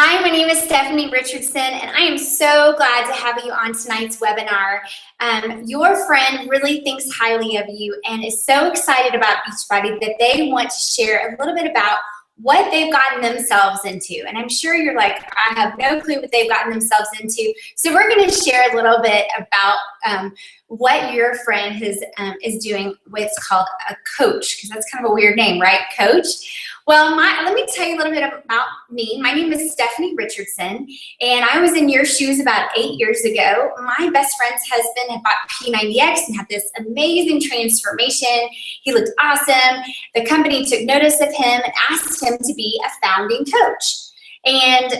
Hi, my name is Stephanie Richardson, and I am so glad to have you on tonight's webinar. Your friend really thinks highly of you and is so excited about Beachbody that they want to share a little bit about what they've gotten themselves into. And I'm sure you're like, I have no clue what they've gotten themselves into. So we're going to share a little bit about what your friend is doing, what's called a coach, because that's kind of a weird name, right? Coach. Well, let me tell you a little bit about me. My name is Stephanie Richardson, and I was in your shoes about 8 years ago. My best friend's husband had bought P90X and had this amazing transformation. He looked awesome. The company took notice of him and asked him to be a founding coach. And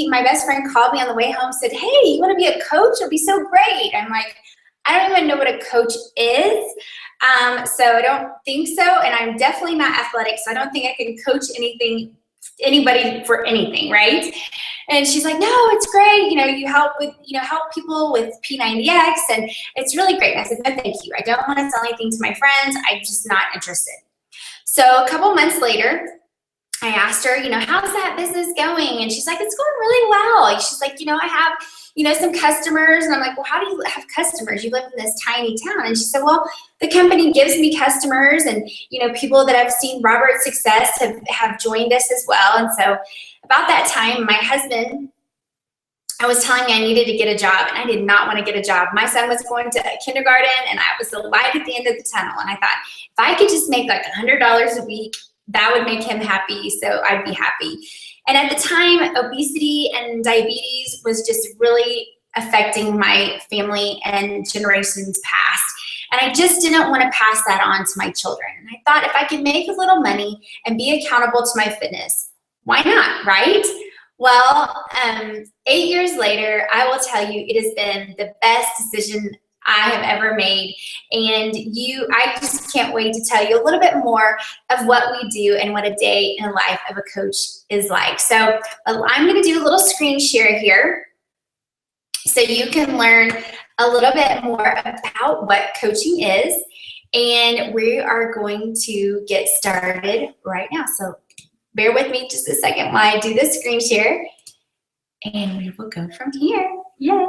my best friend called me on the way home and said, hey, you want to be a coach? It'll be so great. I'm like, I don't even know what a coach is. So I don't think so, and I'm definitely not athletic, so I don't think I can coach anybody for anything, right? And she's like, no, it's great. You help people with P90X, and it's really great. And I said, no, thank you. I don't want to sell anything to my friends. I'm just not interested. So a couple months later, I asked her, how's that business going? And she's like, it's going really well. She's like, I have some customers. And I'm like, well, how do you have customers? You live in this tiny town. And she said, well, the company gives me customers, and, people that have seen Robert's success have joined us as well. And so about that time, my husband, I was telling me I needed to get a job, and I did not want to get a job. My son was going to kindergarten, and I was the light at the end of the tunnel. And I thought, if I could just make like $100 a week, that would make him happy, so I'd be happy. And at the time, obesity and diabetes was just really affecting my family and generations past. And I just didn't want to pass that on to my children. And I thought, if I could make a little money and be accountable to my fitness, why not, right? Well, 8 years later, I will tell you, it has been the best decision I have ever made. And I just can't wait to tell you a little bit more of what we do and what a day in the life of a coach is like. So I'm going to do a little screen share here so you can learn a little bit more about what coaching is. And we are going to get started right now. So bear with me just a second while I do the screen share. And we will go from here. Yay!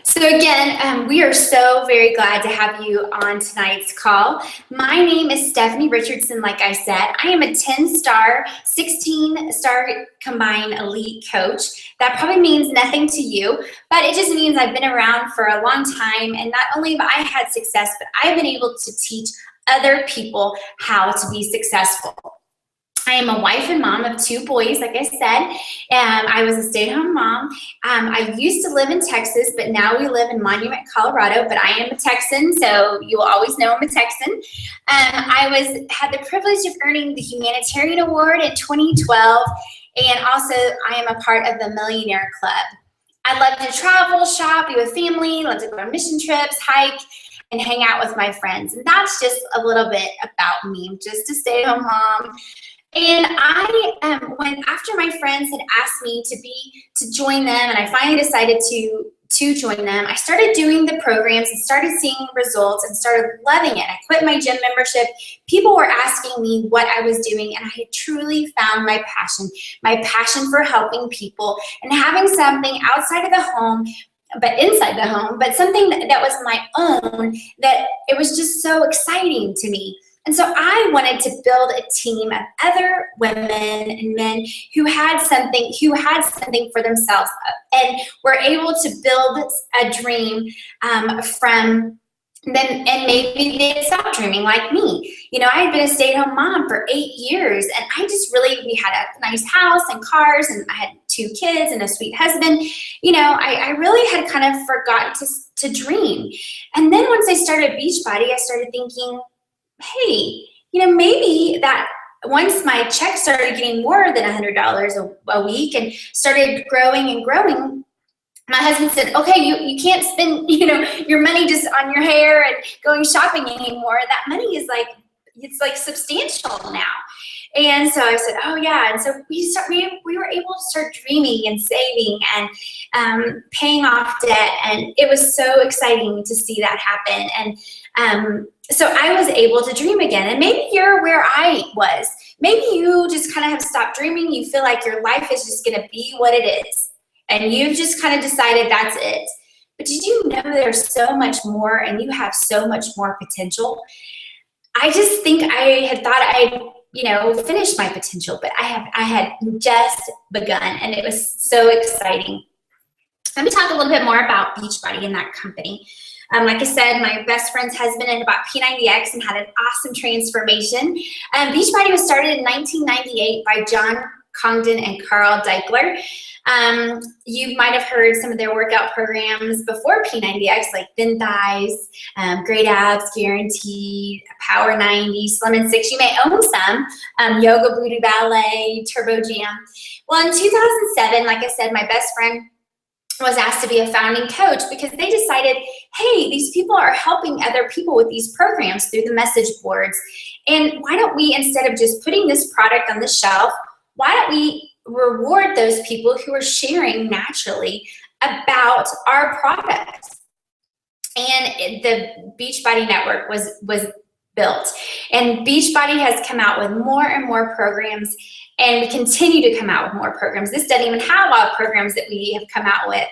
So again, we are so very glad to have you on tonight's call. My name is Stephanie Richardson, like I said. I am a 10-star, 16-star combined elite coach. That probably means nothing to you, but it just means I've been around for a long time, and not only have I had success, but I've been able to teach other people how to be successful. I am a wife and mom of 2 boys, like I said. I was a stay-at-home mom. I used to live in Texas, but now we live in Monument, Colorado, but I am a Texan, so you will always know I'm a Texan. I had the privilege of earning the Humanitarian Award in 2012, and also I am a part of the Millionaire Club. I love to travel, shop, be with family, love to go on mission trips, hike, and hang out with my friends. And that's just a little bit about me. I'm just a stay-at-home mom. And after my friends had asked me to join them, and I finally decided to join them, I started doing the programs and started seeing results and started loving it. I quit my gym membership. People were asking me what I was doing, and I had truly found my passion for helping people and having something outside of the home, but inside the home, but something that was my own, that it was just so exciting to me. And so I wanted to build a team of other women and men who had something for themselves and were able to build a dream from them, and maybe they stopped dreaming like me. I had been a stay-at-home mom for 8 years, and we had a nice house and cars, and I had 2 kids and a sweet husband. I really had kind of forgotten to dream. And then once I started Beachbody, I started thinking, hey, maybe that once my check started getting more than $100 a week and started growing and growing, my husband said, okay, you can't spend, your money just on your hair and going shopping anymore. That money is it's substantial now. And so I said, oh yeah. And so we were able to start dreaming and saving and paying off debt. And it was so exciting to see that happen. And so I was able to dream again. And maybe you're where I was. Maybe you just kind of have stopped dreaming. You feel like your life is just going to be what it is, and you've just kind of decided that's it. But did you know there's so much more, and you have so much more potential? I just think I had thought I'd, finished my potential, but I had just begun, and it was so exciting. Let me talk a little bit more about Beachbody and that company. Like I said, my best friend's husband ended up P90X and had an awesome transformation. Beachbody was started in 1998 by John Congdon and Carl Deichler. You might have heard some of their workout programs before P90X, like Thin Thighs, Great Abs, Guaranteed, Power 90, Slim and 6. You may own some, Yoga Booty Ballet, Turbo Jam. Well, in 2007, like I said, my best friend was asked to be a founding coach because they decided, hey, these people are helping other people with these programs through the message boards. And why don't we, instead of just putting this product on the shelf, why don't we reward those people who are sharing naturally about our products? And the Beachbody Network was built. And Beachbody has come out with more and more programs, and we continue to come out with more programs. This doesn't even have all the programs that we have come out with.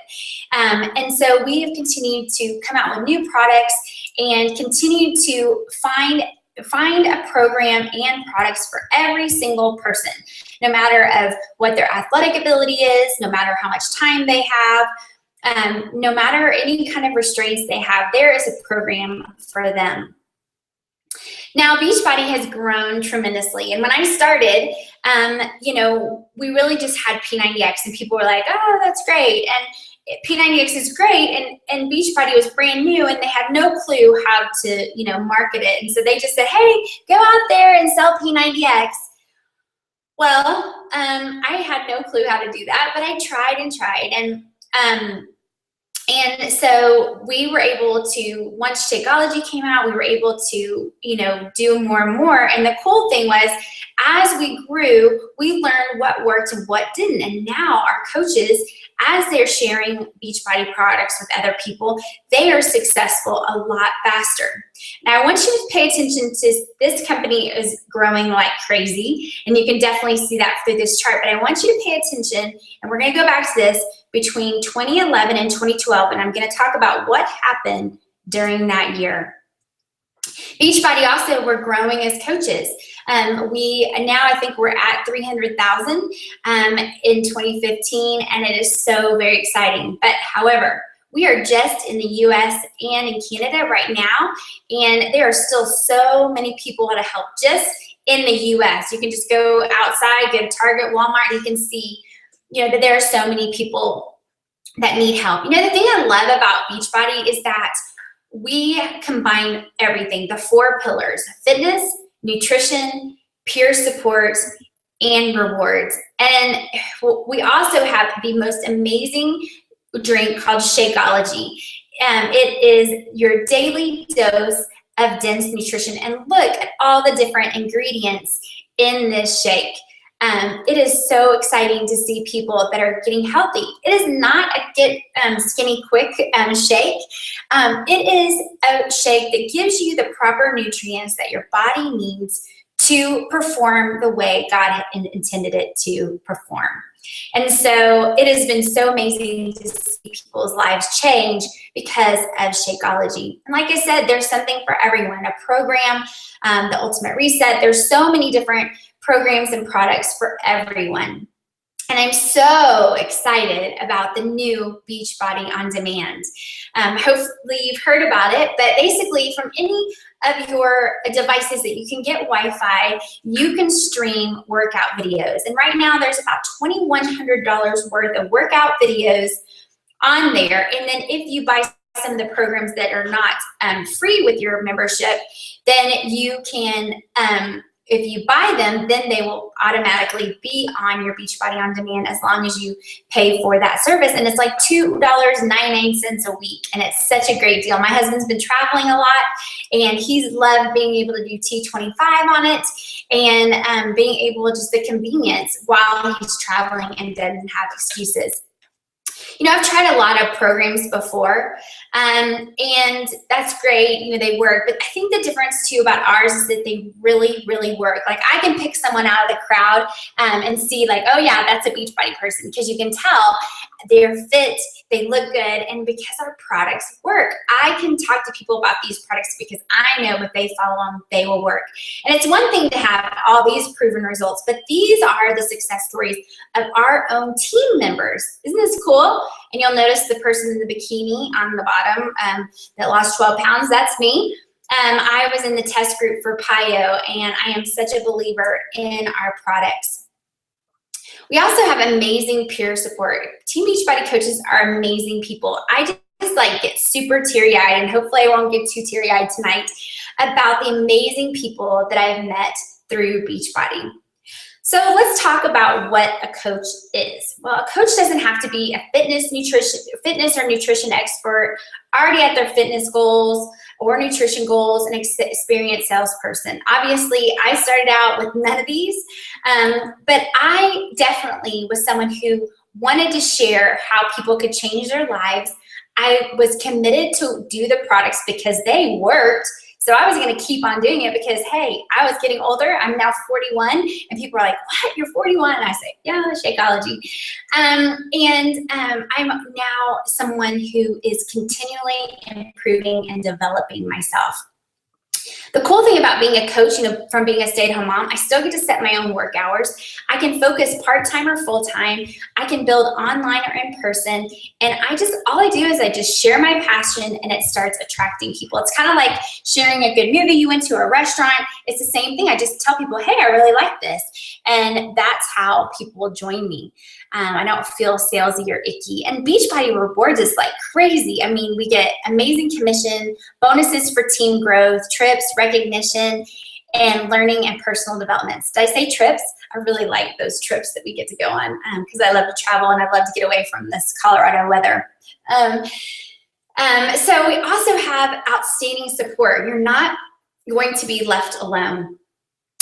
And so we have continued to come out with new products and continue to find a program and products for every single person, no matter of what their athletic ability is, no matter how much time they have, no matter any kind of restraints they have, there is a program for them. Now, Beachbody has grown tremendously. And when I started, we really just had P90X, and people were like, oh, that's great. And P90X is great. And Beachbody was brand new, and they had no clue how to, market it. And so they just said, hey, go out there and sell P90X. Well, I had no clue how to do that, but I tried and tried. And so we were able to, once Shakeology came out, we were able to, do more and more. And the cool thing was, as we grew, we learned what worked and what didn't. And now our coaches, as they're sharing Beachbody products with other people, they are successful a lot faster. Now, I want you to pay attention to this company is growing like crazy, and you can definitely see that through this chart. But I want you to pay attention, and we're going to go back to this between 2011 and 2012, and I'm going to talk about what happened during that year. Beachbody also, we're growing as coaches. Now I think we're at 300,000 in 2015, and it is so very exciting. But however, we are just in the US and in Canada right now, and there are still so many people to help just in the US. You can just go outside, go to Target, Walmart, and you can see, that there are so many people that need help. The thing I love about Beachbody is that we combine everything, the 4 pillars: fitness, nutrition, peer support, and rewards. And we also have the most amazing drink called Shakeology. It is your daily dose of dense nutrition. And look at all the different ingredients in this shake. It is so exciting to see people that are getting healthy. It is not a get skinny quick shake. It is a shake that gives you the proper nutrients that your body needs to perform the way God intended it to perform. And so it has been so amazing to see people's lives change because of Shakeology. And like I said, there's something for everyone. A program, the Ultimate Reset. There's so many different programs and products for everyone. And I'm so excited about the new Beachbody On Demand. Hopefully you've heard about it, but basically from any of your devices that you can get Wi-Fi, you can stream workout videos. And right now there's about $2,100 worth of workout videos on there. And then if you buy some of the programs that are not free with your membership, then you can, if you buy them, then they will automatically be on your Beachbody On Demand as long as you pay for that service. And it's like $2.99 a week, and it's such a great deal. My husband's been traveling a lot, and he's loved being able to do T25 on it and being able, just the convenience while he's traveling and doesn't have excuses. I've tried a lot of programs before, and that's great. They work, but I think the difference too about ours is that they really, really work. Like, I can pick someone out of the crowd and see, like, oh yeah, that's a Beachbody person, because you can tell they're fit, they look good, and because our products work. I can talk to people about these products because I know if they follow them, they will work. And it's one thing to have all these proven results, but these are the success stories of our own team members. Isn't this cool? And you'll notice the person in the bikini on the bottom that lost 12 pounds, that's me. I was in the test group for PIO, and I am such a believer in our products. We also have amazing peer support. Team Beachbody coaches are amazing people. I just like get super teary-eyed, and hopefully I won't get too teary-eyed tonight, about the amazing people that I've met through Beachbody. So let's talk about what a coach is. Well, a coach doesn't have to be a fitness or nutrition expert, already at their fitness goals or nutrition goals, an experienced salesperson. Obviously, I started out with none of these, but I definitely was someone who wanted to share how people could change their lives. I was committed to do the products because they worked. So I was going to keep on doing it because, hey, I was getting older. I'm now 41, and people are like, what, you're 41? And I say, yeah, Shakeology. I'm now someone who is continually improving and developing myself. The cool thing about being a coach, from being a stay-at-home mom, I still get to set my own work hours. I can focus part-time or full-time. I can build online or in person. And all I do is I just share my passion, and it starts attracting people. It's kind of like sharing a good movie. You went to a restaurant. It's the same thing. I just tell people, hey, I really like this. And that's how people will join me. I don't feel salesy or icky. And Beachbody Rewards is like crazy. I mean, we get amazing commission, bonuses for team growth, trips, recognition, and learning and personal developments. Did I say trips? I really like those trips that we get to go on because I love to travel and I love to get away from this Colorado weather. So we also have outstanding support. You're not going to be left alone.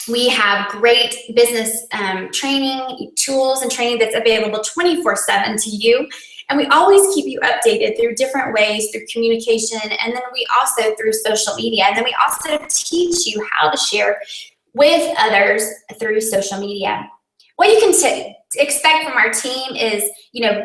We have great business training, tools and training that's available 24/7 to you. And we always keep you updated through different ways, through communication, and then we also through social media. And then we also teach you how to share with others through social media. What you can expect from our team is,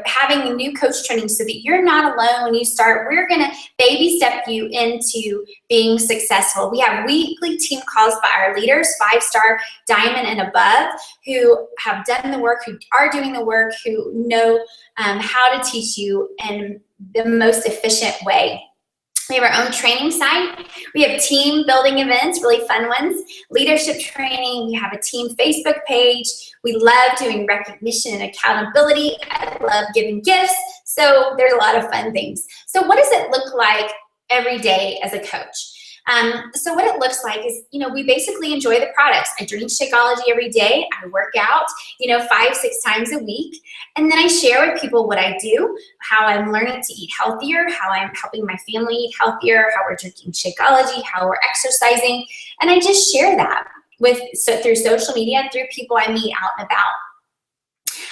having new coach training so that you're not alone when you start. We're going to baby step you into being successful. We have weekly team calls by our leaders, 5-star, diamond, and above, who have done the work, who are doing the work, who know how to teach you in the most efficient way. We have our own training site. We have team building events, really fun ones, leadership training. We have a team Facebook page. We love doing recognition and accountability. I love giving gifts. So there's a lot of fun things. So what does it look like every day as a coach? So what it looks like is, we basically enjoy the products. I drink Shakeology every day. I work out, 5-6 times a week. And then I share with people what I do, how I'm learning to eat healthier, how I'm helping my family eat healthier, how we're drinking Shakeology, how we're exercising. And I just share that through social media, through people I meet out and about.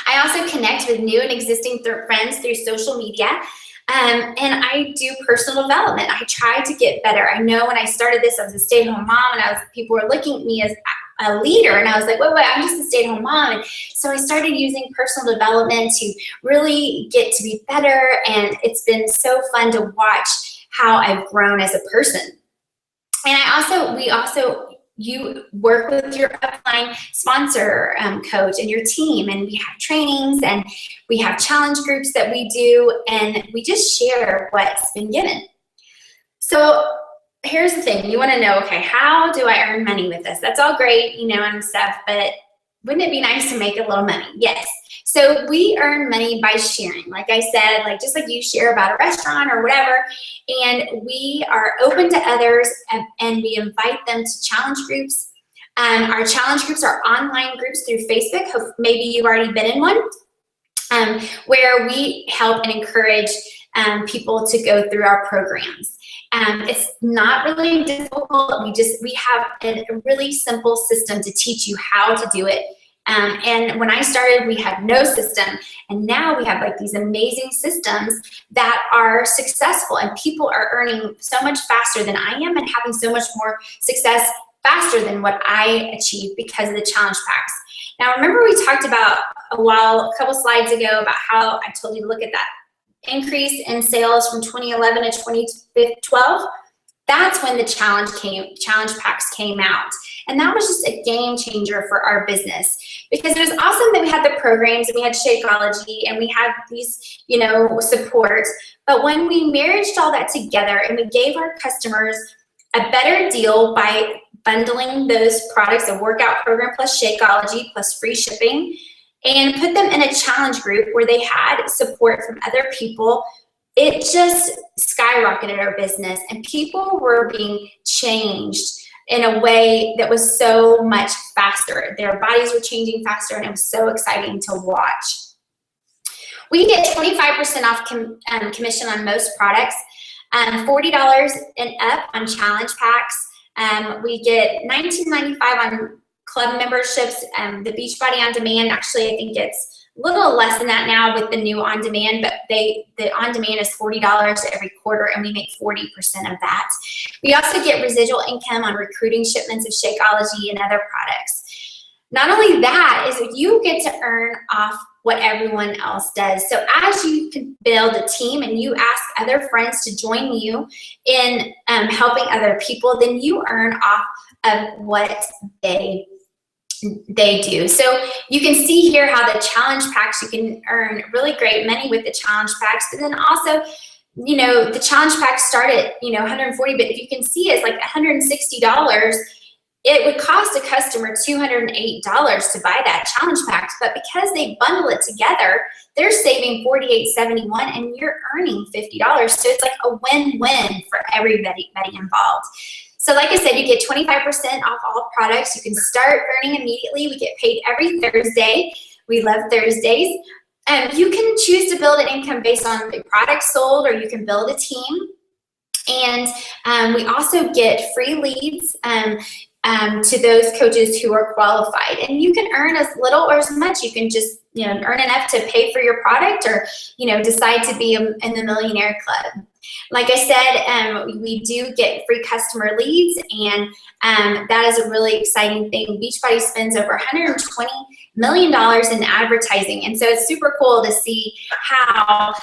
I also connect with new and existing friends through social media. And I do personal development. I try to get better. I know when I started this, I was a stay-at-home mom, and people were looking at me as a leader, and I was like, wait, I'm just a stay-at-home mom. And so I started using personal development to really get to be better, and it's been so fun to watch how I've grown as a person. And you work with your upline sponsor coach and your team, and we have trainings and we have challenge groups that we do, and we just share what's been given. So here's the thing. You want to know, okay, how do I earn money with this? That's all great, and stuff, but wouldn't it be nice to make a little money? Yes. So we earn money by sharing. Like I said, just like you share about a restaurant or whatever, and we are open to others, and we invite them to challenge groups. Our challenge groups are online groups through Facebook. Maybe you've already been in one, where we help and encourage people to go through our programs. It's not really difficult. We have a really simple system to teach you how to do it. And when I started, we had no system, and now we have like these amazing systems that are successful, and people are earning so much faster than I am and having so much more success faster than what I achieved because of the challenge packs. Now, remember we talked about a couple slides ago about how I told you to look at that increase in sales from 2011 to 2012? That's when the challenge packs came out. And that was just a game changer for our business, because it was awesome that we had the programs and we had Shakeology and we had these, you know, supports. But when we married all that together and we gave our customers a better deal by bundling those products, a workout program plus Shakeology plus free shipping, and put them in a challenge group where they had support from other people, it just skyrocketed our business, and people were being changed in a way that was so much faster. Their bodies were changing faster, and it was so exciting to watch. We get 25% off commission on most products, $40 and up on challenge packs. We get $19.95 on club memberships. The Beachbody On Demand, actually, I think it's a little less than that now with the new On Demand, but the On Demand is $40 every quarter, and we make 40% of that. We also get residual income on recruiting shipments of Shakeology and other products. Not only that, is that you get to earn off what everyone else does. So as you can build a team and you ask other friends to join you in helping other people, then you earn off of what they do. So you can see here how the challenge packs, you can earn really great money with the challenge packs, but then also, you know, the challenge packs start at, you know, $140, but if you can see it's like $160. It would cost a customer $208 to buy that challenge pack, but because they bundle it together, they're saving $48.71 and you're earning $50. So it's like a win-win for everybody involved. So like I said, you get 25% off all products. You can start earning immediately. We get paid every Thursday. We love Thursdays. You can choose to build an income based on the products sold, or you can build a team. And we also get free leads to those coaches who are qualified. And you can earn as little or as much. You can just, you know, earn enough to pay for your product, or, you know, decide to be in the Millionaire Club. Like I said, we do get free customer leads, and that is a really exciting thing. Beachbody spends over $120 million in advertising, and so it's super cool to see how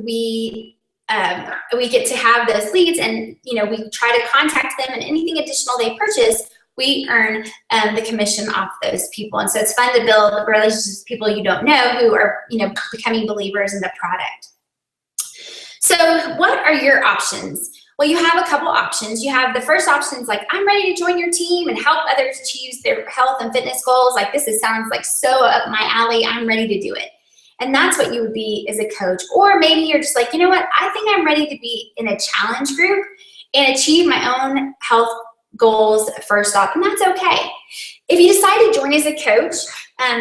we get to have those leads, and, you know, we try to contact them, and anything additional they purchase, we earn the commission off those people. And so it's fun to build relationships with people you don't know who are, you know, becoming believers in the product. So what are your options? Well, you have a couple options. You have the first option is like, I'm ready to join your team and help others achieve their health and fitness goals. Like, sounds like so up my alley. I'm ready to do it. And that's what you would be as a coach. Or maybe you're just like, you know what? I think I'm ready to be in a challenge group and achieve my own health goals first off, and that's okay. If you decide to join as a coach,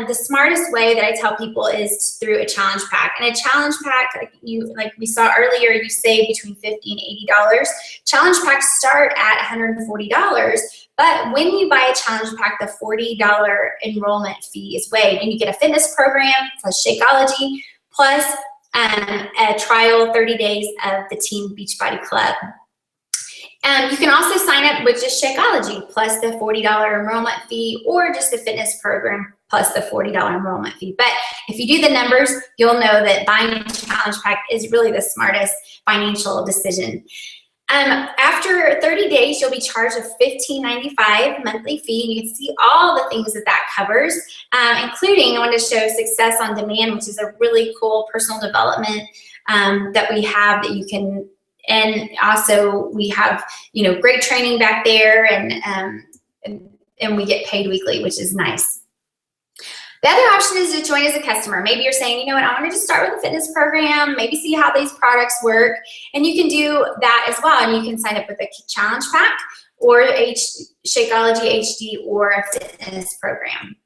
the smartest way that I tell people is through a challenge pack. And a challenge pack, like we saw earlier, you save between $50 and $80. Challenge packs start at $140, but when you buy a challenge pack, the $40 enrollment fee is waived, and you get a fitness program plus Shakeology plus a trial 30 days of the Team Beachbody Club. You can also sign up with just Shakeology plus the $40 enrollment fee, or just the fitness program plus the $40 enrollment fee. But if you do the numbers, you'll know that buying a challenge pack is really the smartest financial decision. After 30 days, you'll be charged a $15.95 monthly fee, and you can see all the things that that covers, including, I want to show Success on Demand, which is a really cool personal development that we have that you can. And also we have, you know, great training back there, and we get paid weekly, which is nice. The other option is to join as a customer. Maybe you're saying, you know what, I want to just start with a fitness program, maybe see how these products work, and you can do that as well. And you can sign up with a challenge pack, or Shakeology HD, or a fitness program.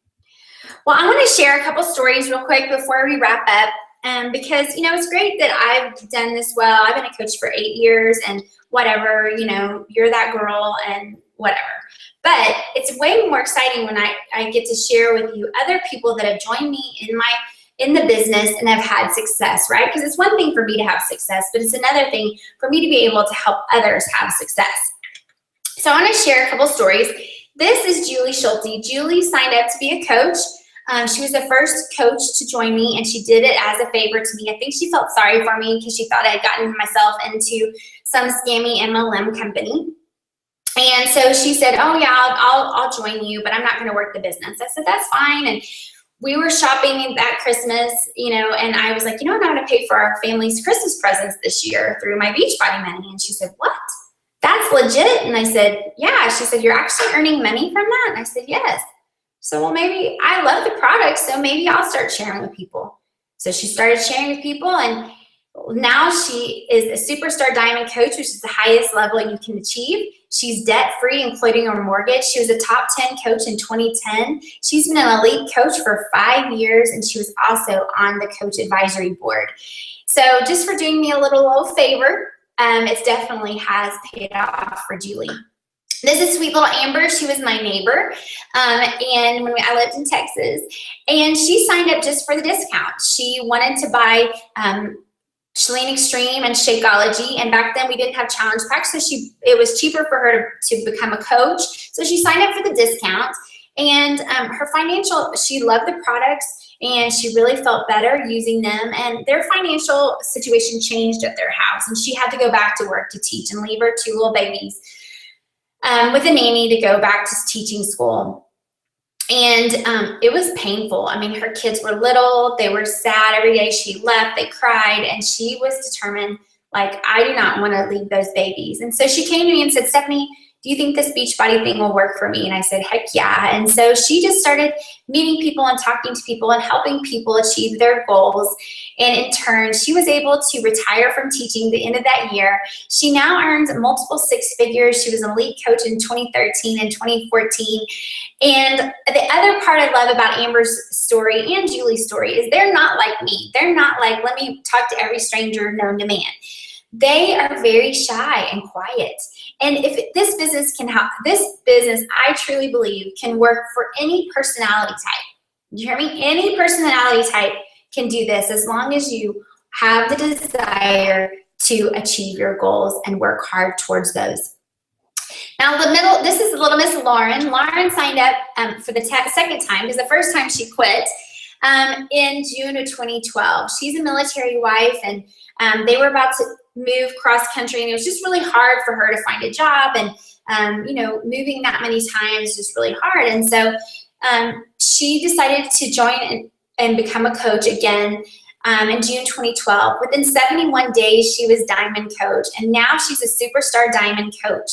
Well, I want to share a couple stories real quick before we wrap up. Because, you know, it's great that I've done this well. I've been a coach for 8 years, and whatever, you know, you're that girl and whatever. But it's way more exciting when I get to share with you other people that have joined me in the business and have had success, right? Because it's one thing for me to have success, but it's another thing for me to be able to help others have success. So I want to share a couple stories. This is Julie Schulte. Julie signed up to be a coach. She was the first coach to join me, and she did it as a favor to me. I think she felt sorry for me because she thought I had gotten myself into some scammy MLM company. And so she said, oh yeah, I'll join you, but I'm not going to work the business. I said, that's fine. And we were shopping that Christmas, and I was like, I'm going to pay for our family's Christmas presents this year through my Beachbody money. And she said, what? That's legit? And I said, yeah. She said, you're actually earning money from that? And I said, yes. So, well, maybe I love the product, so maybe I'll start sharing with people. So she started sharing with people, and now she is a superstar diamond coach, which is the highest level you can achieve. She's debt-free, including her mortgage. She was a top 10 coach in 2010. She's been an elite coach for 5 years, and she was also on the coach advisory board. So just for doing me a little favor, it definitely has paid off for Julie. This is sweet little Amber. She was my neighbor, and when I lived in Texas, and she signed up just for the discount. She wanted to buy Lean Extreme and Shakeology, and back then we didn't have challenge packs, so it was cheaper for her to become a coach. So she signed up for the discount, and she loved the products, and she really felt better using them, and their financial situation changed at their house, and she had to go back to work to teach and leave her 2 little babies with a nanny to go back to teaching school. And it was painful. I mean, her kids were little, they were sad every day she left, they cried, and she was determined, like, I do not want to leave those babies. And so she came to me and said, Stephanie, do you think this Beachbody thing will work for me? And I said, heck yeah. And so she just started meeting people and talking to people and helping people achieve their goals. And in turn, she was able to retire from teaching the end of that year. She now earns multiple 6 figures. She was an elite coach in 2013 and 2014. And the other part I love about Amber's story and Julie's story is they're not like me. They're not like, let me talk to every stranger known to man. They are very shy and quiet. And if this business I truly believe can work for any personality type. You hear me? Any personality type can do this as long as you have the desire to achieve your goals and work hard towards those. Now this is little Miss Lauren. Lauren signed up for the second time, because the first time she quit in June of 2012. She's a military wife, and they were about to move cross country, and it was just really hard for her to find a job, and moving that many times is just really hard. And so she decided to join and become a coach again in June 2012. Within 71 days, she was diamond coach, and now she's a superstar diamond coach.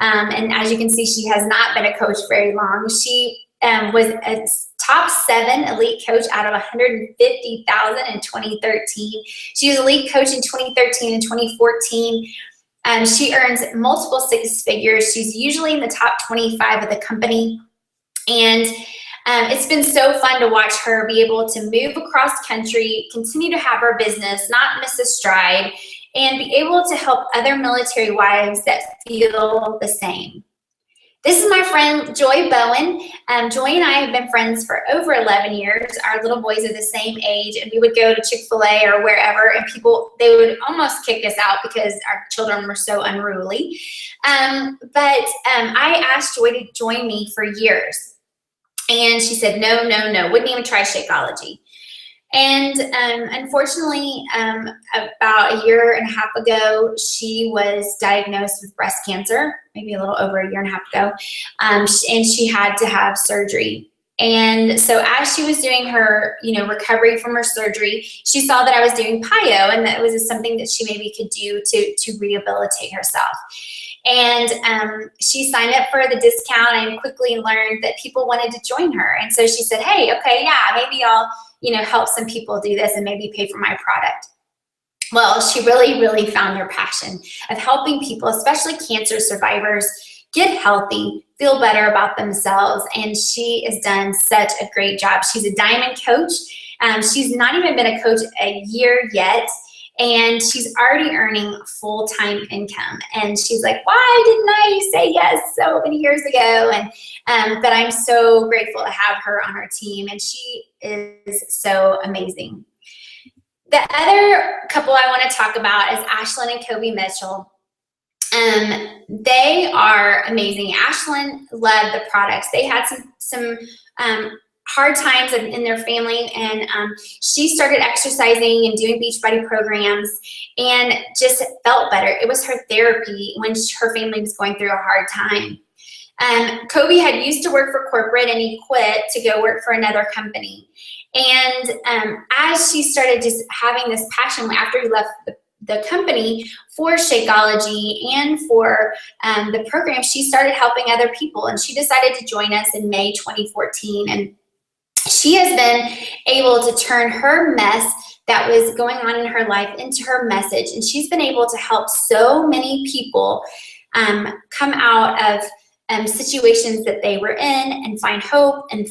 And as you can see, she has not been a coach very long. She was a top 7 elite coach out of 150,000 in 2013. She was a elite coach in 2013 and 2014. She earns multiple 6 figures. She's usually in the top 25 of the company. And it's been so fun to watch her be able to move across country, continue to have her business, not miss a stride, and be able to help other military wives that feel the same. This is my friend Joy Bowen. Joy and I have been friends for over 11 years. Our little boys are the same age, and we would go to Chick-fil-A or wherever, and they would almost kick us out because our children were so unruly. But I asked Joy to join me for years, and she said, no, wouldn't even try Shakeology. And unfortunately, about a year and a half ago, she was diagnosed with breast cancer, maybe a little over a year and a half ago, and she had to have surgery. And so as she was doing her, recovery from her surgery, she saw that I was doing PIO, and that was something that she maybe could do to rehabilitate herself. And she signed up for the discount, and quickly learned that people wanted to join her. And so she said, hey, okay, yeah, maybe I'll help some people do this and maybe pay for my product. Well, she really, really found her passion of helping people, especially cancer survivors, get healthy, feel better about themselves, and she has done such a great job. She's a diamond coach. She's not even been a coach a year yet, and she's already earning full-time income. And she's like, why didn't I say yes so many years ago? And but I'm so grateful to have her on our team, and she is so amazing. The other couple I want to talk about is Ashlyn and Kobe Mitchell. They are amazing. Ashlyn loved the products. They had some hard times in their family, and she started exercising and doing Beachbody programs and just felt better. It was her therapy when her family was going through a hard time. Kobe had used to work for corporate, and he quit to go work for another company. And as she started just having this passion after he left the company for Shakeology and for the program, she started helping other people, and she decided to join us in May 2014. And she has been able to turn her mess that was going on in her life into her message, and she's been able to help so many people come out of situations that they were in and find hope and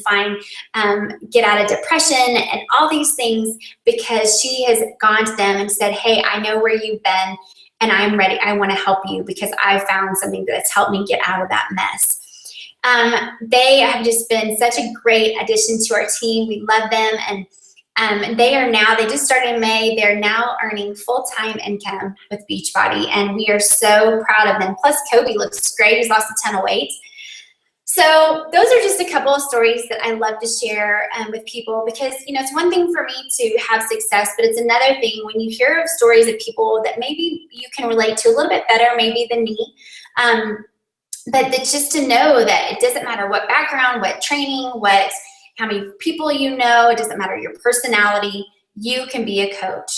get out of depression and all these things, because she has gone to them and said, hey, I know where you've been and I'm ready. I want to help you because I found something that's helped me get out of that mess. They have just been such a great addition to our team. We love them, and they just started in May. They're now earning full-time income with Beachbody, and we are so proud of them. Plus, Kobe looks great. He's lost a ton of weight. So those are just a couple of stories that I love to share with people, because, it's one thing for me to have success, but it's another thing when you hear of stories of people that maybe you can relate to a little bit better maybe than me. But just to know that it doesn't matter what background, what training, how many people you know, it doesn't matter your personality, you can be a coach.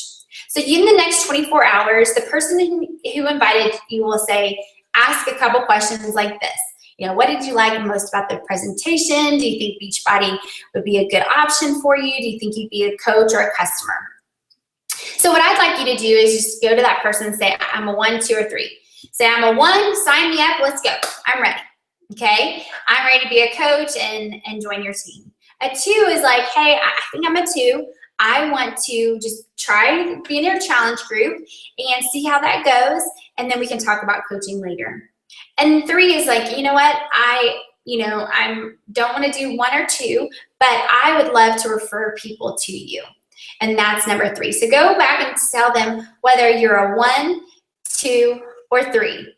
So in the next 24 hours, the person who invited you will say, ask a couple questions like this. What did you like most about the presentation? Do you think Beachbody would be a good option for you? Do you think you'd be a coach or a customer? So what I'd like you to do is just go to that person and say, I'm a 1, 2, or 3. Say, I'm a 1, sign me up, let's go. I'm ready, okay? I'm ready to be a coach and join your team. A 2 is like, hey, I think I'm a 2. I want to just try to be in your challenge group and see how that goes, and then we can talk about coaching later. And 3 is like, you know what, I don't want to do 1 or 2, but I would love to refer people to you. And that's number 3. So go back and tell them whether you're a 1, 2, or 3.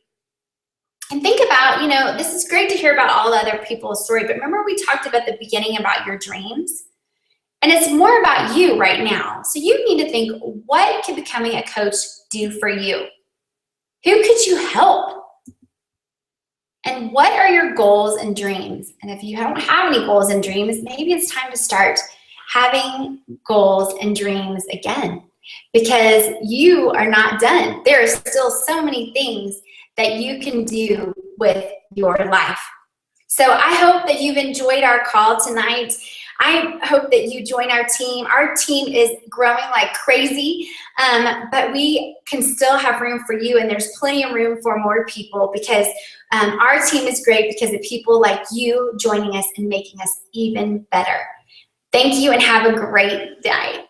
And think about, this is great to hear about all the other people's story, but remember we talked about the beginning about your dreams? And it's more about you right now. So you need to think, what could becoming a coach do for you? Who could you help? And what are your goals and dreams? And if you don't have any goals and dreams, maybe it's time to start having goals and dreams again, because you are not done. There are still so many things that you can do with your life. So I hope that you've enjoyed our call tonight. I hope that you join our team. Our team is growing like crazy, but we can still have room for you, and there's plenty of room for more people, because our team is great because of people like you joining us and making us even better. Thank you, and have a great day.